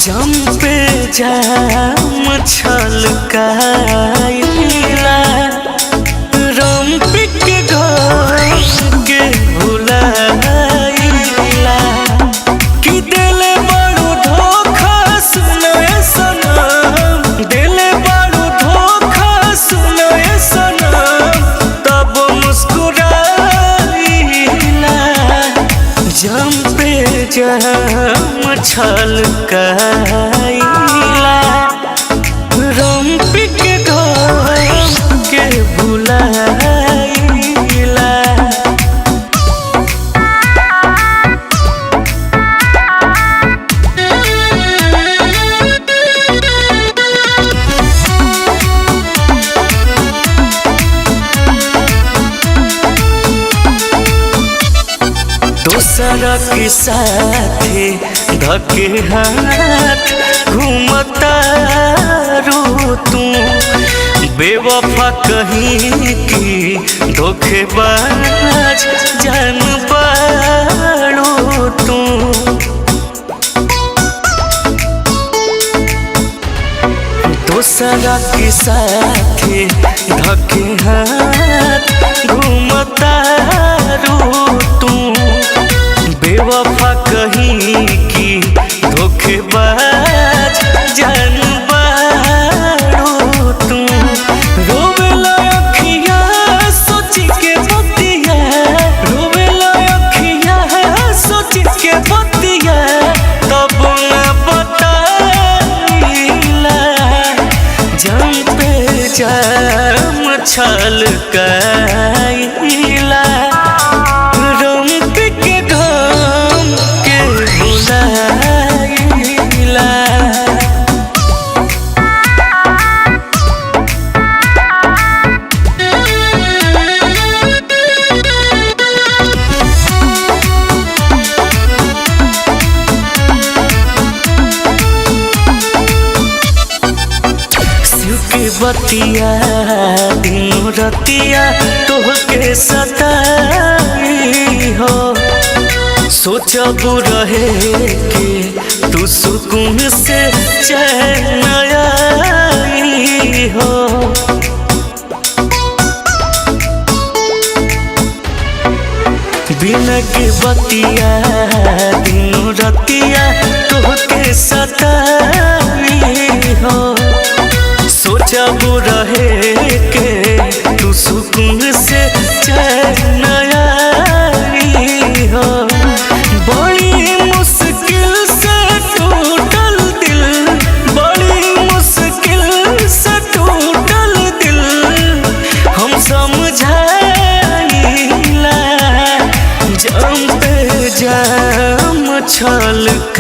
जम पे जाम छलकाइला रम पिक घोर के भुलाइला कि दिले बड़ो धोखा सुनए सनम दिले बड़ो धोखा सुनए सनम तब मुस्कुराइला जम पे जाम छलकाइला रम पिक घोर के भुलाइला। दोसरा के साथे धके हाथ घूमता रो तू बेवफा कहीं की धोखेबाज जान बाड़ो तू। दोसरा के साथे धके हाथ घूमता रो तू बेवफा कहीं की धोखेबाज जान बाड़ो तू। रोवेला अखिया सोच के बतिया रोवेला अखिया सोच के बतिया तब न बताइला जम पे जाम छलकाइला रम पिक घोर के भुलाइला। बतिया दिन रतिया तोहके सताई हो सोचब रहे कि तू सुकून से चैन आई हो। बिना के बतिया दिन रतिया तोहके सताई हो सोचब रहे के तू सुकून से चैन आई हो। बड़ी मुश्किल से टूटल दिल बड़ी मुश्किल से टूटल दिल हम समझाइला जम पे जाम छलकाइला